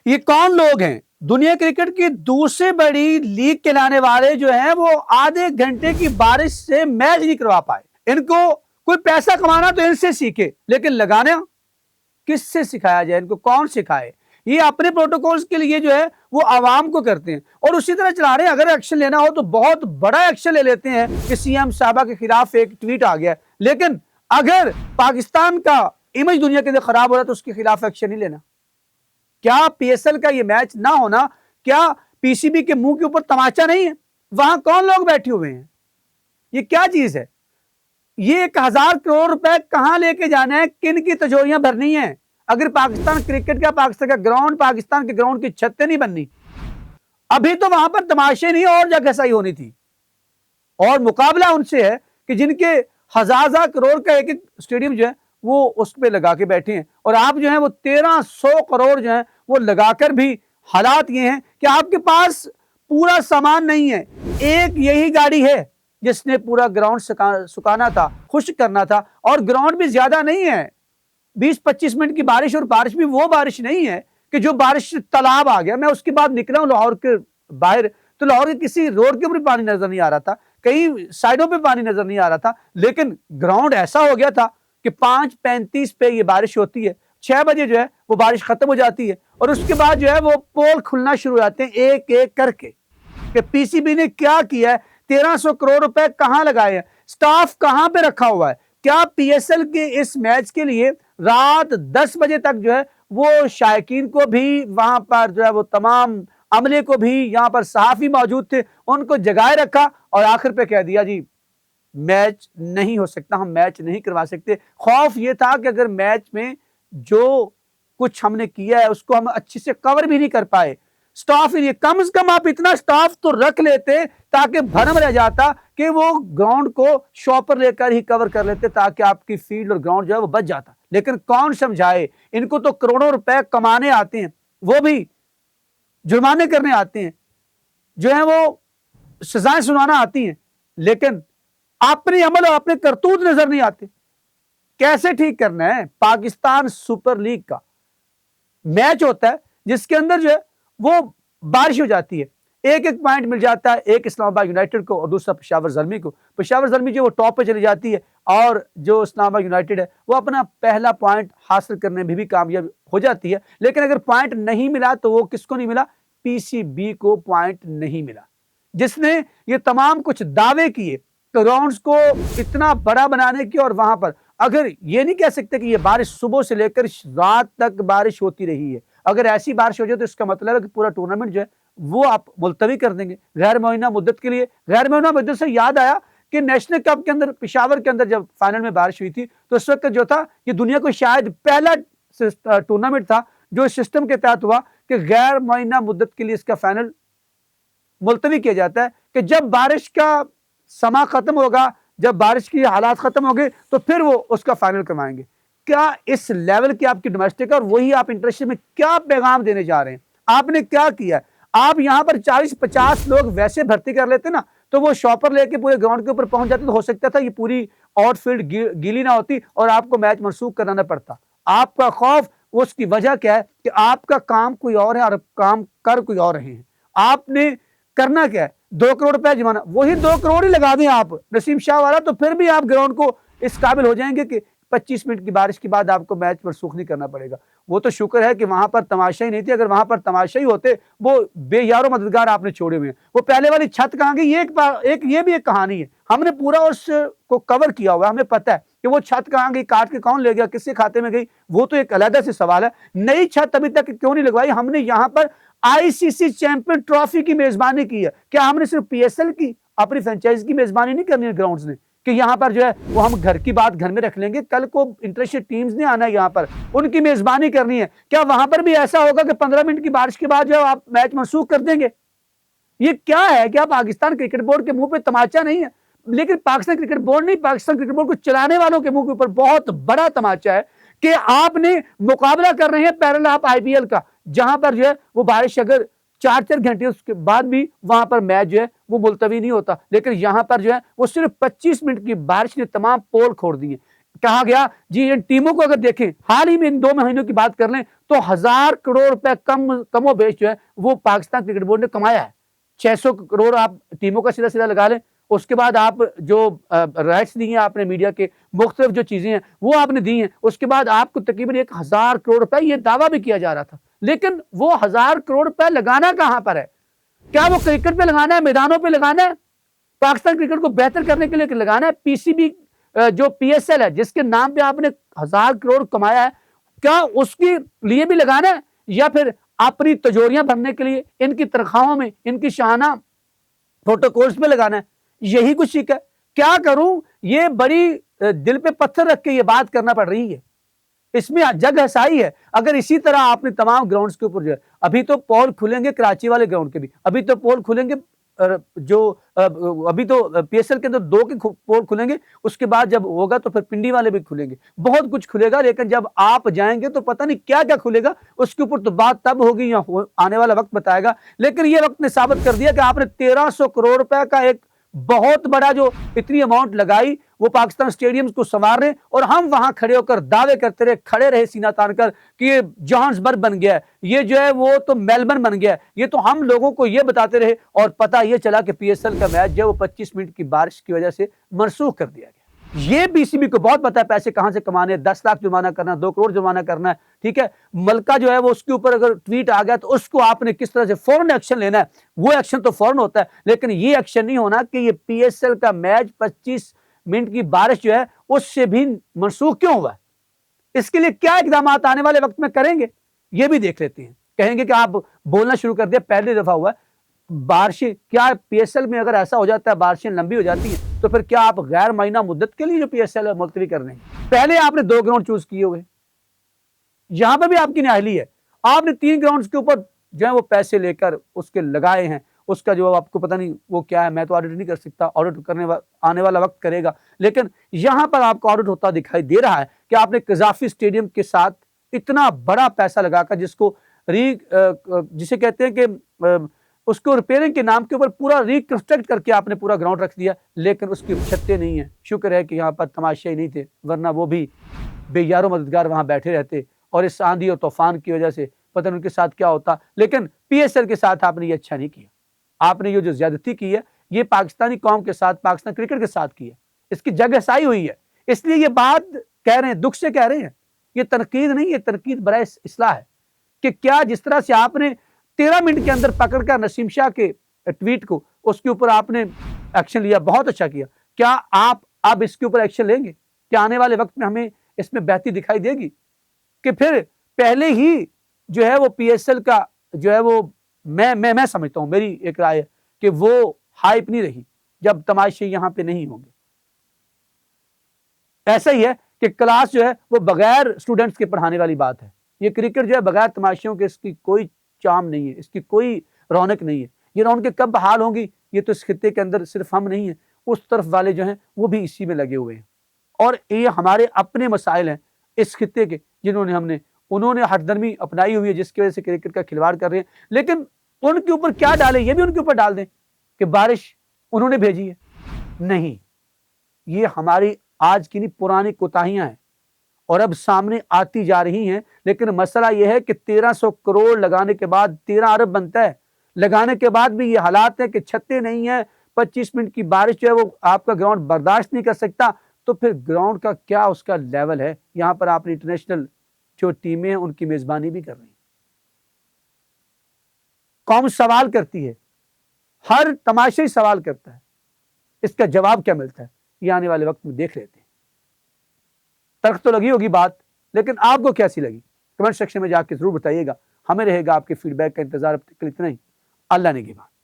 ये कौन लोग हैं? दुनिया क्रिकेट की दूसरी बड़ी लीग खिलाने वाले जो हैं वो आधे घंटे की बारिश से मैच नहीं करवा पाए। इनको कोई पैसा कमाना तो इनसे सीखे, लेकिन लगाना किससे सिखाया जाए? इनको कौन सिखाए? ये अपने प्रोटोकॉल्स के लिए जो है वो आवाम को करते हैं और उसी तरह चला रहे हैं। अगर एक्शन लेना हो तो बहुत बड़ा एक्शन ले लेते हैं कि सीएम साहबा के खिलाफ एक ट्वीट आ गया, लेकिन अगर पाकिस्तान का इमेज दुनिया के अंदर खराब हो रहा है तो उसके खिलाफ एक्शन नहीं लेना। क्या पीएसएल का ये मैच ना होना, क्या पीसीबी के मुंह के ऊपर तमाचा नहीं है? वहां कौन लोग बैठे हुए हैं? ये क्या चीज है? ये 1000 करोड़ रुपए कहां लेके जाना है? किन की तिजोरियां भरनी है? अगर पाकिस्तान क्रिकेट का, पाकिस्तान का ग्राउंड, पाकिस्तान के ग्राउंड की छतें नहीं बननी, अभी तो वहां पर तमाशे नहीं और जगह सही होनी थी। और मुकाबला उनसे है कि जिनके हजार करोड़ का एक एक स्टेडियम जो है वो उस पे लगा के बैठे हैं, और आप जो है वो 1300 करोड़ जो है वो लगाकर भी हालात ये हैं कि आपके पास पूरा सामान नहीं है। एक यही गाड़ी है जिसने पूरा ग्राउंड सुखाना था, खुश्क करना था, और ग्राउंड भी ज्यादा नहीं है। 20-25 मिनट की बारिश, और बारिश भी वो बारिश नहीं है कि जो बारिश तालाब आ गया। मैं उसके बाद निकला हूं लाहौर के बाहर, तो लाहौर के किसी रोड के ऊपर पानी नजर नहीं आ रहा था, कई साइडों पे पानी नजर नहीं आ रहा था, लेकिन ग्राउंड ऐसा हो गया था कि 5:35 पे ये बारिश होती है, 6 बजे जो है वो बारिश खत्म हो जाती है, और उसके बाद जो है वो पोल खुलना शुरू हो जाते हैं एक एक करके कि पीसीबी ने क्या किया है, 1300 करोड़ रुपए कहां लगाए हैं, स्टाफ कहां पे रखा हुआ है। क्या पीएसएल के इस मैच के लिए रात 10 बजे तक जो है वो शायकीन को भी वहां पर जो है वो तमाम अमले को भी, यहां पर सहाफी मौजूद थे, उनको जगाए रखा और आखिर पे कह दिया जी मैच नहीं हो सकता, हम मैच नहीं करवा सकते। खौफ ये था कि अगर मैच में जो कुछ हमने किया है उसको हम अच्छे से कवर भी नहीं कर पाए, स्टाफ ही नहीं, कम से कम आप इतना स्टाफ तो रख लेते ताकि भरम रह जाता कि वो ग्राउंड को शॉपर लेकर ही कवर कर लेते, ताकि आपकी फील्ड और ग्राउंड जो है वो बच जाता। लेकिन कौन समझाए? इनको तो करोड़ों रुपए कमाने आते हैं, वो भी जुर्माने करने आते हैं, जो है वो सजाएं सुनाना आती हैं, लेकिन अपने अमल और अपने करतूत नजर नहीं आते। कैसे ठीक करना है? पाकिस्तान सुपर लीग का मैच होता है जिसके अंदर जो है वो बारिश हो जाती है, एक एक पॉइंट मिल जाता है, एक इस्लामाबाद यूनाइटेड को और दूसरा पेशावर ज़ल्मी को। पेशावर ज़ल्मी जो वो टॉप पे चली जाती है और जो इस्लामाबाद यूनाइटेड है वो अपना पहला पॉइंट हासिल करने में भी कामयाब हो जाती है। लेकिन अगर पॉइंट नहीं मिला तो वो किसको नहीं मिला? पीसीबी को पॉइंट नहीं मिला, जिसने ये तमाम कुछ दावे किए ग्राउंड्स को इतना बड़ा बनाने की। और वहां पर अगर ये नहीं कह सकते कि ये बारिश सुबह से लेकर रात तक बारिश होती रही है, अगर ऐसी बारिश हो जाए तो इसका मतलब है कि पूरा टूर्नामेंट जो है वो आप मुलतवी कर देंगे गैर मुअय्यना मुद्दत के लिए। गैर मुअय्यना मुद्दत से याद आया कि नेशनल कप के अंदर पेशावर के अंदर जब फाइनल में बारिश हुई थी तो उस वक्त जो था ये दुनिया को शायद पहला टूर्नामेंट था जो इस सिस्टम के तहत हुआ कि गैर मुअय्यना मुद्दत के लिए इसका फाइनल मुलतवी किया जाता है कि जब बारिश का समा खत्म होगा, जब बारिश की हालात खत्म हो गए तो फिर वो उसका फाइनल करवाएंगे। क्या इस लेवल की आपकी डोमेस्टिक और वही आप इंटरनेशनल में क्या पैगाम देने जा रहे हैं? आपने क्या किया? आप यहां पर 40-50 लोग वैसे भर्ती कर लेते ना तो वो शॉपर लेके पूरे ग्राउंड के ऊपर पहुंच जाते, तो हो सकता था ये पूरी आउटफील्ड गीली ना होती और आपको मैच मनसूख कराना पड़ता। आपका खौफ, उसकी वजह क्या है कि आपका काम कोई और है और काम कर कोई और रहे हैं। आपने करना क्या है? 2 करोड़ रुपए जमाना, वही 2 करोड़ ही लगा दें आप नसीम शाह वाला, तो फिर भी आप ग्राउंड को इस काबिल हो जाएंगे कि 25 मिनट की बारिश के बाद आपको मैच मनसूख नहीं करना पड़ेगा। वो तो शुक्र है कि वहां पर तमाशा ही नहीं थी, अगर वहां पर तमाशा ही होते, वो बेयारो मददगार आपने छोड़े हुए हैं। वो पहले वाली छत कहां गई? ये भी एक कहानी है, हमने पूरा उसको कवर किया हुआ है, हमें पता है कि वो छत कहां गई, काट के कौन ले गया, किसके खाते में गई, वो तो एक अलग से सवाल है। नई छत अभी तक क्यों नहीं लगवाई? हमने यहां पर आईसीसी चैंपियन ट्रॉफी की मेजबानी की है, क्या हमने सिर्फ पीएसएल की अपनी फ्रेंचाइज की मेजबानी नहीं करनी है ग्राउंड्स ने कि यहां पर जो है वो हम घर की बात घर में रख लेंगे, कल को इंटरनेशनल टीम्स ने आना है यहां पर, उनकी मेजबानी करनी है। क्या वहां पर भी ऐसा होगा कि 15 मिनट की बारिश के बाद जो आप मैच मनसूख कर देंगे? ये क्या है? क्या पाकिस्तान क्रिकेट बोर्ड के मुंह पे तमाचा नहीं है? लेकिन पाकिस्तान क्रिकेट बोर्ड नहीं, पाकिस्तान क्रिकेट बोर्ड को चलाने वालों के मुंह के ऊपर बहुत बड़ा तमाचा है कि आपने मुकाबला कर रहे हैं पैरेलल आप आईपीएल का, जहां पर जो है वो बारिश अगर 4-4 घंटे उसके बाद भी वहां पर मैच जो है वो मुलतवी नहीं होता, लेकिन यहां पर जो है वो सिर्फ 25 मिनट की बारिश ने तमाम पोल खोल दिए। कहा गया जी इन टीमों को अगर देखें, हाल ही में इन 2 महीनों की बात कर लें तो 1000 करोड़ रुपए कमोबेश जो है वो पाकिस्तान क्रिकेट बोर्ड ने कमाया है। 600 करोड़ आप टीमों का सीधा सीधा लगा लें, उसके बाद आप जो राइट्स दी हैं आपने मीडिया के, मुख्तलिफ जो चीजें हैं वो आपने दी हैं, उसके बाद आपको तकरीबन 1000 करोड़ रुपए ये दावा भी किया जा रहा था। लेकिन वो 1000 करोड़ रुपए लगाना कहां पर है? क्या वो क्रिकेट पे लगाना है, मैदानों पे लगाना है, पाकिस्तान क्रिकेट को बेहतर करने के लिए लगाना है? पीसीबी जो पीएसएल है जिसके नाम पे आपने 1000 करोड़ कमाया है, क्या उसके लिए भी लगाना है या फिर अपनी तिजोरियां भरने के लिए इनकी तनख्वाहों में, इनकी शाहाना प्रोटोकॉल्स में लगाना है? यही कुछ ठीक है। क्या करूं, ये बड़ी दिल पे पत्थर रख के ये बात करना पड़ रही है, इसमें जग हसाई है। अगर इसी तरह आपने तमाम ग्राउंड्स के ऊपर जो है, अभी तो पोल खुलेंगे कराची वाले ग्राउंड के भी, अभी तो पोल खुलेंगे जो अभी तो पीएसएल के अंदर 2 के पोल खुलेंगे, उसके बाद जब होगा तो फिर पिंडी वाले भी खुलेंगे, बहुत कुछ खुलेगा। लेकिन जब आप जाएंगे तो पता नहीं क्या क्या खुलेगा, उसके ऊपर तो बात तब होगी या आने वाला वक्त बताएगा। लेकिन ये वक्त ने साबित कर दिया कि आपने 1300 करोड़ रुपए का एक बहुत बड़ा जो इतनी अमाउंट लगाई वो पाकिस्तान स्टेडियम्स को संवार रहे, और हम वहां खड़े होकर दावे करते रहे, खड़े रहे सीना तान कर कि ये जोहान्सबर्ग बन गया, ये जो है वो तो मेलबर्न बन गया, ये तो हम लोगों को ये बताते रहे। और पता ये चला कि पीएसएल का मैच जो है वो 25 मिनट की बारिश की वजह से मनसूख कर दिया गया। ये पीसीबी को बहुत पता है पैसे कहां से कमाने, 10 लाख जुर्माना करना, 2 करोड़ जुर्माना करना है, ठीक है। मलका जो है वो उसके ऊपर अगर ट्वीट आ गया तो उसको आपने किस तरह से फौरन एक्शन लेना है, वो एक्शन तो फौरन होता है। लेकिन ये एक्शन नहीं होना कि ये पीएसएल का मैच 25 मिनट की बारिश जो है उससे भी मनसूख क्यों हुआ, इसके लिए क्या इकदाम आने वाले वक्त में करेंगे ये भी देख लेते हैं। कहेंगे कि आप बोलना शुरू कर दिया, पहली दफा हुआ है बारिशें, क्या पीएसएल में अगर ऐसा हो जाता है बारिशें लंबी हो जाती हैं तो फिर क्या आप गैर मायना मुद्दत के लिए जो पीएसएल मुलतवी कर रहे हैं? पहले आपने 2 ग्राउंड चूज किए हुए, यहां पर भी आपकी नाअहली है, आपने 3 ग्राउंड के ऊपर जो है वो पैसे लेकर उसके लगाए हैं, उसका जो आपको पता नहीं वो क्या है, मैं तो ऑडिट नहीं कर सकता, ऑडिट करने आने वाला वक्त करेगा। लेकिन यहां पर आपको ऑडिट होता दिखाई दे रहा है कि आपने कजाफी स्टेडियम के साथ इतना बड़ा पैसा लगाकर जिसको जिसे कहते हैं कि उसको रिपेयरिंग के नाम के ऊपर पूरा रिकंस्ट्रक्ट करके आपने पूरा ग्राउंड रख दिया, लेकिन उसकी छत्ते नहीं है। शुक्र है कि यहाँ पर तमाशाई नहीं थे, वरना वो भी बेयारो मददगार वहां बैठे रहते और इस आंधी और तूफान की वजह से पता नहीं उनके साथ क्या होता। लेकिन पीएसएल के साथ आपने ये अच्छा नहीं किया, आपने ये जो ज्यादती की है ये पाकिस्तानी कौम के साथ, पाकिस्तान क्रिकेट के साथ की है, इसकी जगहसाई हुई है। इसलिए ये बात कह रहे हैं, दुख से कह रहे हैं, ये तनकीद नहीं, ये तनकीद बराए इस्लाह है कि क्या जिस तरह से आपने 13 मिनट के अंदर पकड़कर नसीम शाह के ट्वीट को उसके ऊपर आपने एक्शन लिया, बहुत अच्छा किया। क्या आप अब इसके ऊपर एक्शन लेंगे? क्या आने वाले वक्त में हमें इसमें बेहतरी दिखाई देगी कि फिर पहले ही जो है वो पीएसएल का जो है वो मैं समझता हूं, मेरी एक राय है कि वो हाइप नहीं रही जब तमाशे यहां पे नहीं होंगे। ऐसा ही है कि क्लास जो है वो बगैर स्टूडेंट्स के पढ़ाने वाली बात है। ये क्रिकेट जो है बगैर तमाशियों के इसकी कोई चाम नहीं है, इसकी कोई रौनक नहीं है। ये रौनकें कब बहाल होंगी, ये तो इस खित्ते के अंदर सिर्फ हम नहीं है, उस तरफ वाले जो हैं वो भी इसी में लगे हुए हैं। और ये हमारे अपने मसाइल हैं इस खित्ते के, उन्होंने हठधर्मी अपनाई हुई है जिसकी वजह से क्रिकेट का खिलवाड़ कर रहे हैं। लेकिन उनके ऊपर क्या डालें, ये भी उनके ऊपर डाल दें कि बारिश उन्होंने भेजी है। नहीं, ये हमारी आज की नहीं पुरानी कोताहियां हैं और अब सामने आती जा रही हैं। लेकिन मसला यह है कि 1300 करोड़ लगाने के बाद 13 अरब बनता है, लगाने के बाद भी ये हालात है कि छत्ते नहीं है, 25 मिनट की बारिश जो है वो आपका ग्राउंड बर्दाश्त नहीं कर सकता, तो फिर ग्राउंड का क्या उसका लेवल है? यहां पर आपने इंटरनेशनल जो टीमें हैं उनकी मेजबानी भी कर रही है। कौम सवाल करती है, हर तमाशाई सवाल करता है, इसका जवाब क्या मिलता है ये आने वाले वक्त में देख लेते हैं। तर्क तो लगी होगी बात, लेकिन आपको कैसी लगी कमेंट सेक्शन में जाके जरूर बताइएगा। हमें रहेगा आपके फीडबैक का इंतजार। अब तक इतना ही, अल्लाह ने की बात।